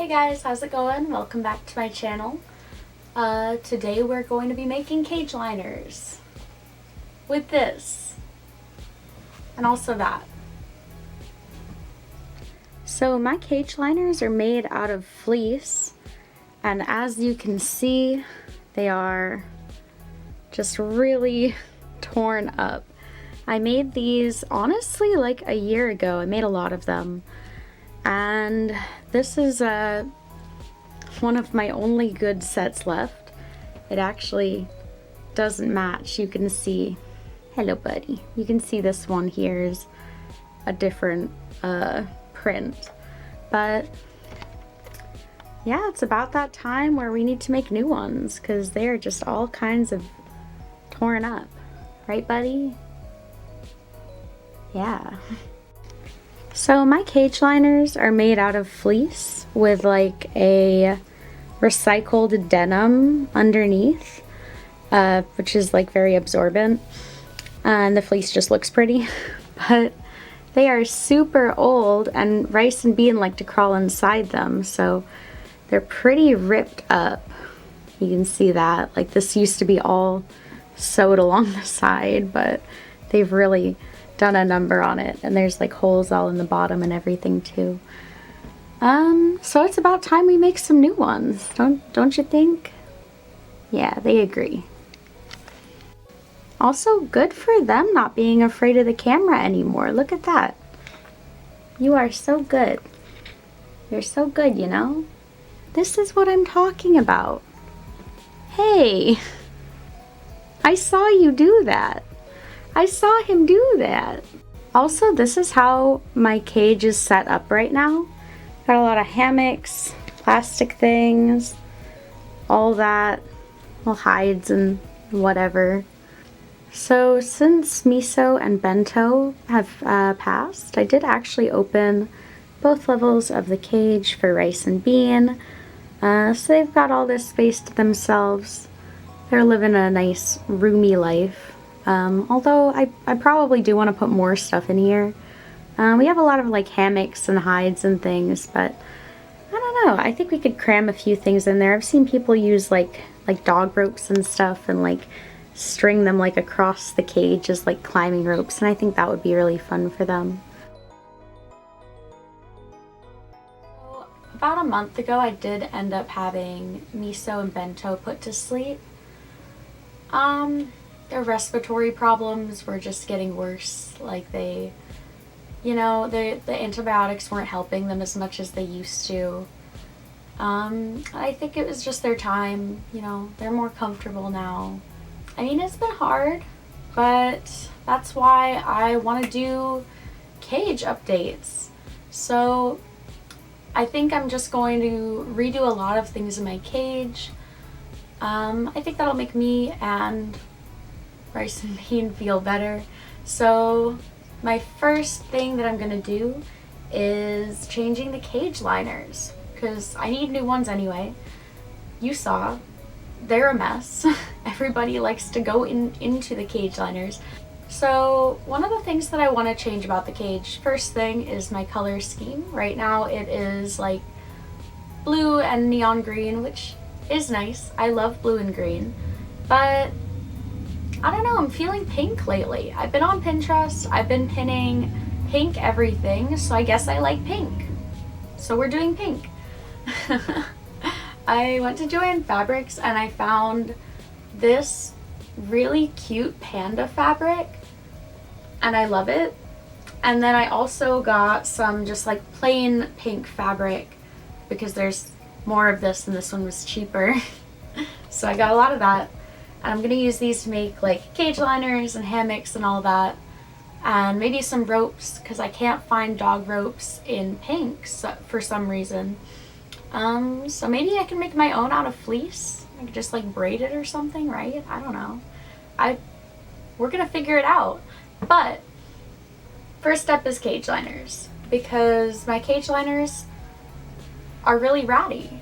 Hey guys, how's it going? Welcome back to my channel. Today we're going to be making cage liners with this and also that. So my cage liners are made out of fleece, and as you can see, they are just really torn up. I made these honestly like a year ago. I made a lot of them. And this is one of my only good sets left. It actually doesn't match. You can see, hello buddy. You can see this one here is a different print. But yeah, it's about that time where we need to make new ones because they are just all kinds of torn up. Right, buddy? Yeah. So my cage liners are made out of fleece with like a recycled denim underneath, which is like very absorbent, and the fleece just looks pretty. But they are super old, and rice and bean like to crawl inside them, so they're pretty ripped up. You can see that. Like, this used to be all sewed along the side, but they've really done a number on it, and there's like holes all in the bottom and everything too. So it's about time we make some new ones, don't you think? Yeah, they agree. Also, good for them not being afraid of the camera anymore. Look at that. You are so good. You're so good, you know? This is what I'm talking about. Hey, I saw you do that. I saw him do that. Also, this is how my cage is set up right now. Got a lot of hammocks, plastic things, all that, well, hides and whatever. So since miso and bento have passed, I did actually open both levels of the cage for rice and bean. So they've got all this space to themselves. They're living a nice roomy life. Although I probably do want to put more stuff in here. We have a lot of like hammocks and hides and things, but I don't know. I think we could cram a few things in there. I've seen people use like dog ropes and stuff and like string them like across the cage as like climbing ropes, and I think that would be really fun for them. So, about a month ago, I did end up having miso and bento put to sleep. Their respiratory problems were just getting worse. Like the antibiotics weren't helping them as much as they used to. I think it was just their time, they're more comfortable now. I mean, it's been hard, but that's why I want to do cage updates. So I think I'm just going to redo a lot of things in my cage. I think that'll make me and rice and bean feel better. So my first thing that I'm gonna do is changing the cage liners, because I need new ones anyway. You saw, they're a mess. Everybody likes to go into the cage liners. So one of the things that I want to change about the cage, first thing, is my color scheme. Right now it is like blue and neon green, which is nice. I love blue and green, but I don't know, I'm feeling pink lately. I've been on Pinterest, I've been pinning pink everything, so I guess I like pink. So we're doing pink. I went to Joann Fabrics and I found this really cute panda fabric, and I love it. And then I also got some just like plain pink fabric because there's more of this and this one was cheaper. So I got a lot of that. And I'm gonna use these to make like cage liners and hammocks and all that, and maybe some ropes, because I can't find dog ropes in pink for some reason. So maybe I can make my own out of fleece. I could just like braid it or something, right? I don't know. We're gonna figure it out. But first step is cage liners, because my cage liners are really ratty.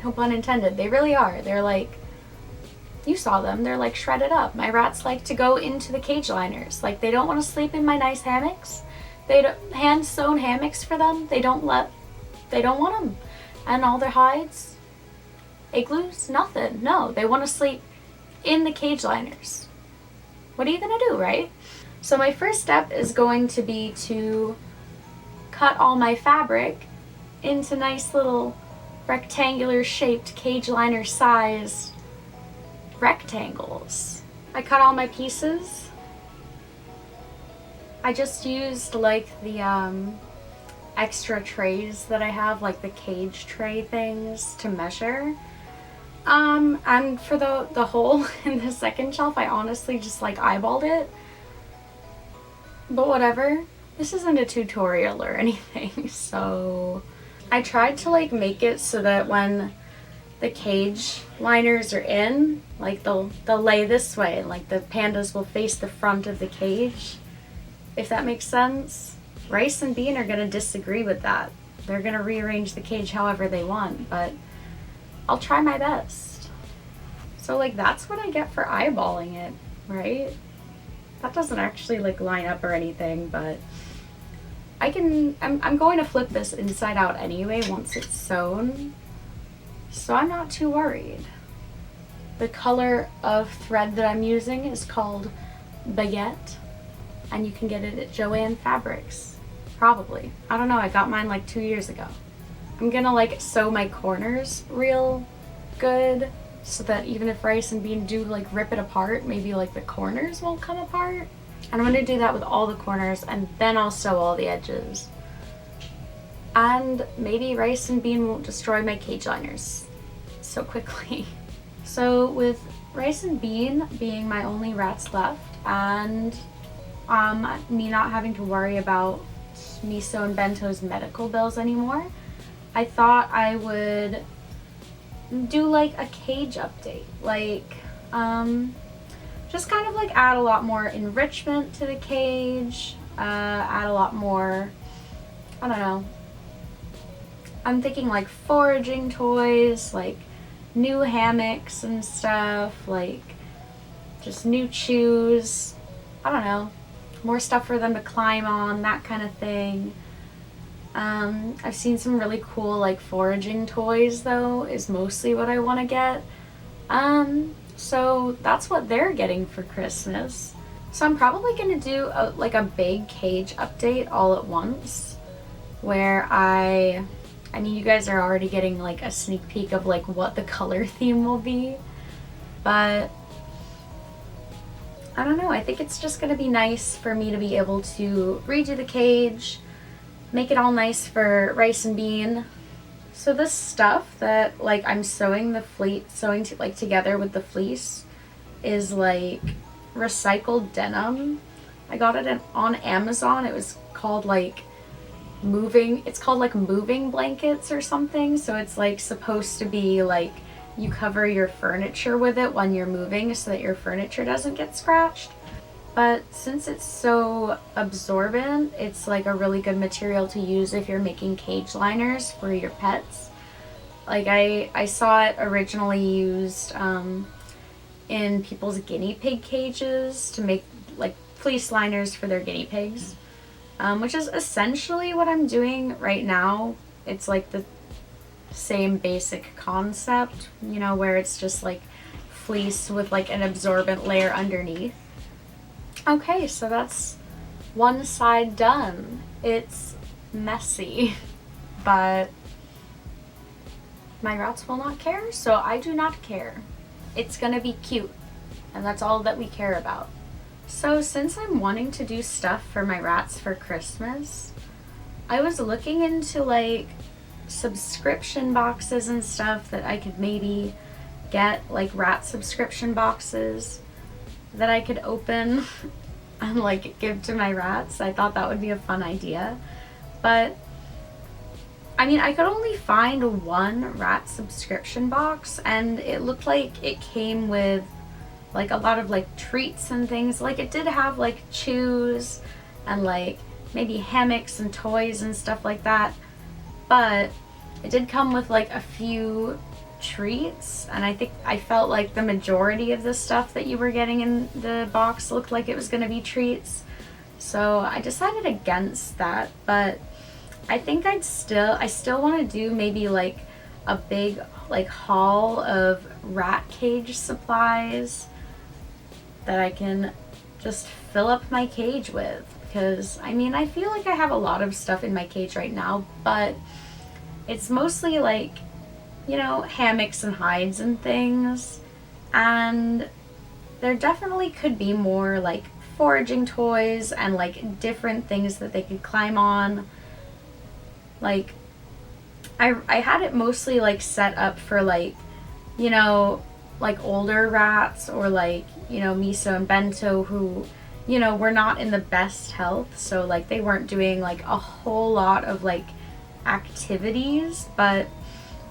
No pun intended. They really are. They're like, you saw them, they're like shredded up. My rats like to go into the cage liners. Like, they don't want to sleep in my nice hammocks. They don't, hand sewn hammocks for them. They don't want them. And all their hides? Igloos? Nothing. No, they want to sleep in the cage liners. What are you gonna do, right? So my first step is going to be to cut all my fabric into nice little rectangular shaped cage liner size rectangles. I cut all my pieces. I just used like the extra trays that I have, like the cage tray things to measure. And for the hole in the second shelf, I honestly just like eyeballed it. But whatever, this isn't a tutorial or anything, so I tried to like make it so that when the cage liners are in, like they'll lay this way, like the pandas will face the front of the cage, if that makes sense. Rice and Bean are gonna disagree with that. They're gonna rearrange the cage however they want, but I'll try my best. So like that's what I get for eyeballing it, right? That doesn't actually like line up or anything, but I'm going to flip this inside out anyway once it's sewn, so I'm not too worried. The color of thread that I'm using is called Baguette, and you can get it at Joann Fabrics, probably. I don't know, I got mine like 2 years ago. I'm gonna like sew my corners real good so that even if Rice and Bean do like rip it apart, maybe like the corners won't come apart. And I'm gonna do that with all the corners, and then I'll sew all the edges. And maybe Rice and Bean won't destroy my cage liners so quickly. So with Rice and Bean being my only rats left, and me not having to worry about Miso and Bento's medical bills anymore, I thought I would do like a cage update, like just kind of like add a lot more enrichment to the cage, add a lot more, I don't know, I'm thinking like foraging toys, like new hammocks and stuff, like just new chews, I don't know, more stuff for them to climb on, that kind of thing. I've seen some really cool like foraging toys though, is mostly what I want to get. So that's what they're getting for Christmas. So I'm probably going to do like a big cage update all at once, where I mean you guys are already getting like a sneak peek of like what the color theme will be, but I don't know, I think it's just going to be nice for me to be able to redo the cage, make it all nice for Rice and Bean. So this stuff that like I'm sewing together with the fleece is like recycled denim. I got it on Amazon. It was called like moving blankets or something. So it's like supposed to be like you cover your furniture with it when you're moving so that your furniture doesn't get scratched. But since it's so absorbent, it's like a really good material to use if you're making cage liners for your pets. Like I saw it originally used in people's guinea pig cages to make like fleece liners for their guinea pigs, which is essentially what I'm doing right now. It's like the same basic concept, you know, where it's just like fleece with like an absorbent layer underneath. Okay, so that's one side done. It's messy, but my rats will not care, so I do not care. It's gonna be cute, and that's all that we care about. So since I'm wanting to do stuff for my rats for Christmas, I was looking into like subscription boxes and stuff that I could maybe get, like rat subscription boxes that I could open and like give to my rats. I thought that would be a fun idea, but I mean I could only find one rat subscription box, and it looked like it came with like a lot of like treats and things. Like it did have like chews and like maybe hammocks and toys and stuff like that, but it did come with like a few treats, and I felt like the majority of the stuff that you were getting in the box looked like it was going to be treats, so I decided against that. But I think I still want to do maybe like a big like haul of rat cage supplies that I can just fill up my cage with, because I mean, I feel like I have a lot of stuff in my cage right now, but it's mostly like, you know, hammocks and hides and things, and there definitely could be more like foraging toys and like different things that they could climb on. Like I had it mostly like set up for like, you know, like older rats, or like, you know, Miso and Bento, who, you know, were not in the best health, so like they weren't doing like a whole lot of like activities. But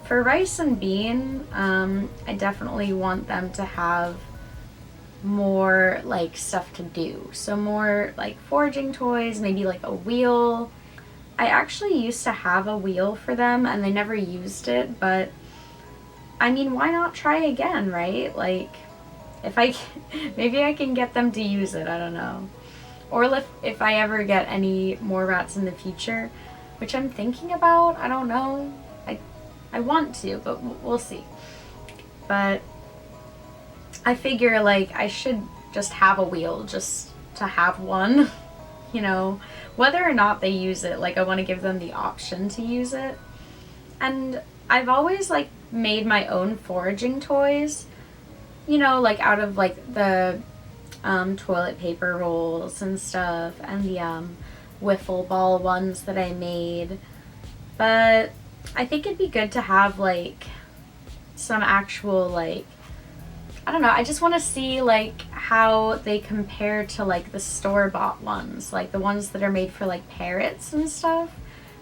for Rice and Bean, I definitely want them to have more like stuff to do, so more like foraging toys, maybe like a wheel. I actually used to have a wheel for them and they never used it, but I mean, why not try again, right? Like, if I maybe I can get them to use it, I don't know. Or if I ever get any more rats in the future, which I'm thinking about, I don't know. I want to, but we'll see. But I figure like I should just have a wheel just to have one, you know, whether or not they use it. Like, I want to give them the option to use it. And I've always like made my own foraging toys, you know, like out of like the toilet paper rolls and stuff, and the wiffle ball ones that I made. But I think it'd be good to have like some actual like, I don't know, I just want to see like how they compare to like the store-bought ones, like the ones that are made for like parrots and stuff.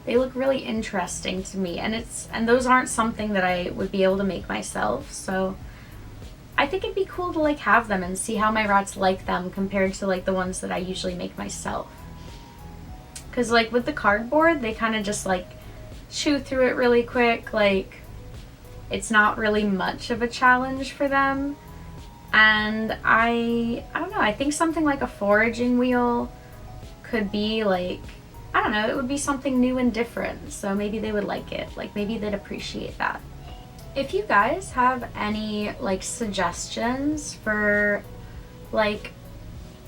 They look really interesting to me, and those aren't something that I would be able to make myself, so I think it'd be cool to like have them and see how my rats like them compared to like the ones that I usually make myself. Because like with the cardboard, they kind of just like chew through it really quick, like it's not really much of a challenge for them. And I don't know, I think something like a foraging wheel could be like, I don't know, it would be something new and different, so maybe they would like it, like maybe they'd appreciate that. If you guys have any like suggestions for like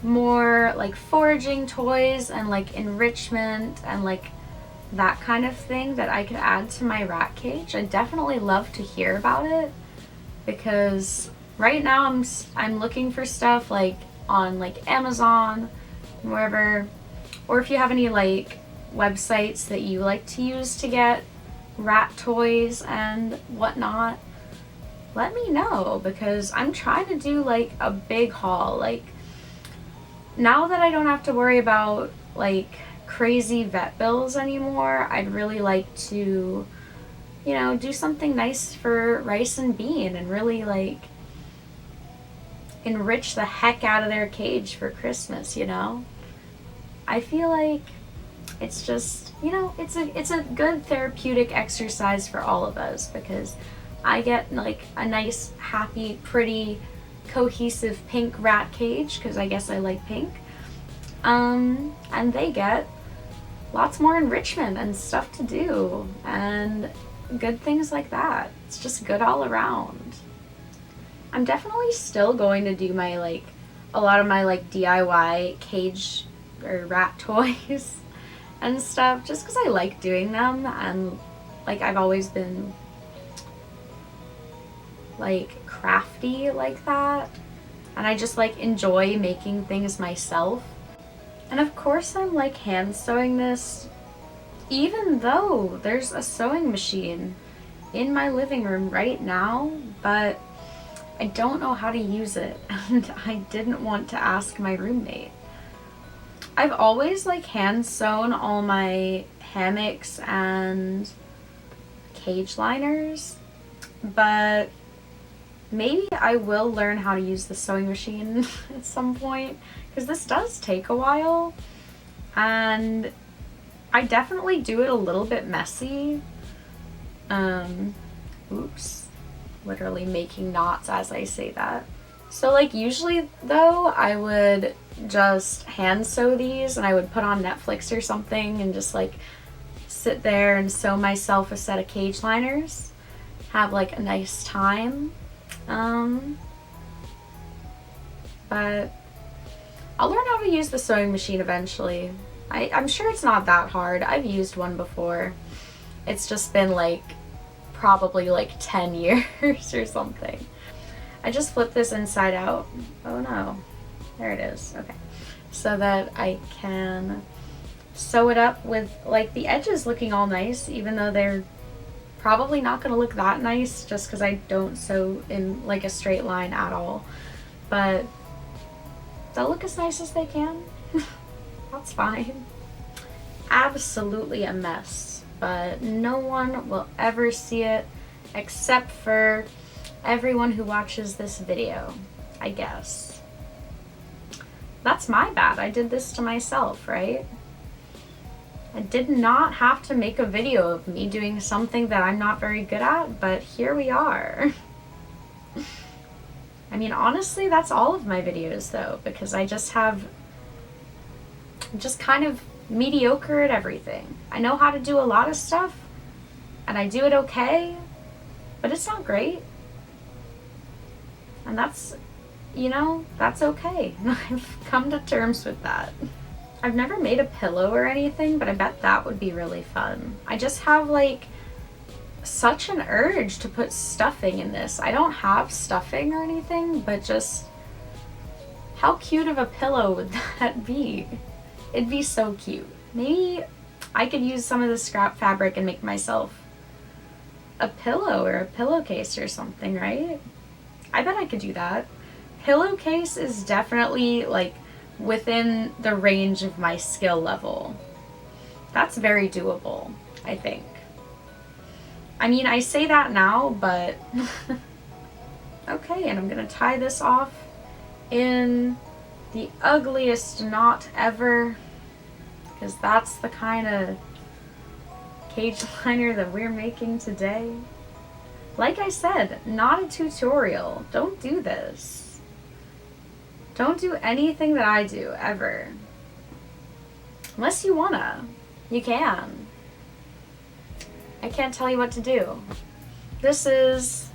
more like foraging toys and like enrichment and like that kind of thing that I could add to my rat cage, I'd definitely love to hear about it, because right now I'm looking for stuff like on like Amazon, wherever, or if you have any like websites that you like to use to get rat toys and whatnot, let me know, because I'm trying to do like a big haul. Like, now that I don't have to worry about like crazy vet bills anymore, I'd really like to, you know, do something nice for Rice and Bean and really like enrich the heck out of their cage for Christmas, you know? I feel like it's just, you know, it's a good therapeutic exercise for all of us, because I get like a nice, happy, pretty, cohesive pink rat cage, because I guess I like pink. And they get lots more enrichment and stuff to do and good things like that. It's just good all around. I'm definitely still going to do my like a lot of my like DIY cage or rat toys and stuff, just because I like doing them, and like I've always been like crafty like that, and I just like enjoy making things myself. And of course I'm like hand sewing this, even though there's a sewing machine in my living room right now, but I don't know how to use it, and I didn't want to ask my roommate. I've always like hand sewn all my hammocks and cage liners, but maybe I will learn how to use the sewing machine at some point, because this does take a while, and I definitely do it a little bit messy. Oops, literally making knots as I say that. So like usually though, I would just hand sew these, and I would put on Netflix or something and just like sit there and sew myself a set of cage liners. have like a nice time. But I'll learn how to use the sewing machine eventually. I'm sure it's not that hard. I've used one before. It's just been like probably like 10 years or something. I just flipped this inside out. Oh no, there it is. Okay, so that I can sew it up with like the edges looking all nice, even though they're probably not gonna look that nice just because I don't sew in like a straight line at all. But they'll look as nice as they can. That's fine. Absolutely a mess, but no one will ever see it except for everyone who watches this video, I guess. That's my bad. I did this to myself, right? I did not have to make a video of me doing something that I'm not very good at, but here we are. I mean, honestly, that's all of my videos though, because I'm just kind of mediocre at everything. I know how to do a lot of stuff, and I do it okay, but it's not great. And that's, you know, that's okay. I've come to terms with that. I've never made a pillow or anything, but I bet that would be really fun. I just have like such an urge to put stuffing in this. I don't have stuffing or anything, but just how cute of a pillow would that be? It'd be so cute. Maybe I could use some of the scrap fabric and make myself a pillow or a pillowcase or something, right? I bet I could do that. Pillowcase is definitely like within the range of my skill level. That's very doable, I think. I mean, I say that now, but okay, and I'm gonna tie this off in the ugliest knot ever, because that's the kind of cage liner that we're making today. Like I said, not a tutorial. Don't do this. Don't do anything that I do, ever. Unless you wanna. You can. I can't tell you what to do. This is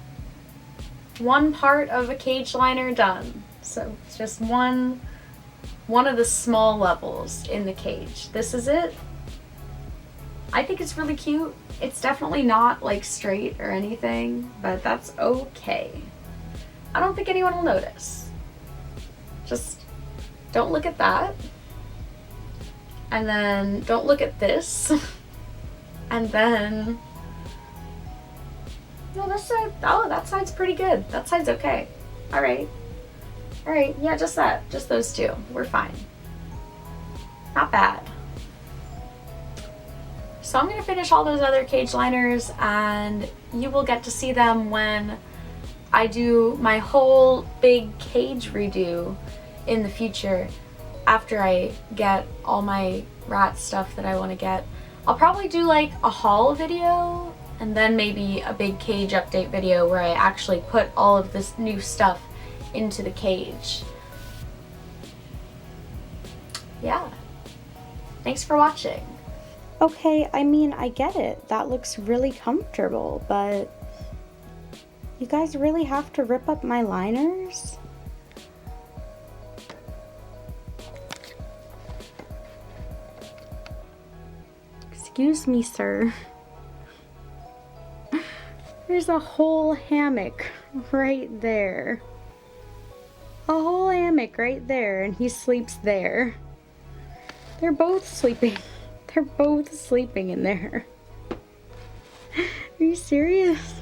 one part of a cage liner done. So it's just one of the small levels in the cage. This is it. I think it's really cute. It's definitely not like straight or anything, but that's okay. I don't think anyone will notice. Just don't look at that. And then don't look at this. And then, no, this side, oh, that side's pretty good. That side's okay. All right. All right, yeah, just that, just those two. We're fine. Not bad. So I'm gonna finish all those other cage liners, and you will get to see them when I do my whole big cage redo in the future, after I get all my rat stuff that I want to get. I'll probably do like a haul video, and then maybe a big cage update video where I actually put all of this new stuff into the cage. Yeah. Thanks for watching. Okay, I mean, I get it. That looks really comfortable, but you guys really have to rip up my liners? Excuse me, sir. There's a whole hammock right there. A whole hammock right there, and he sleeps there. They're both sleeping. They're both sleeping in there. Are you serious?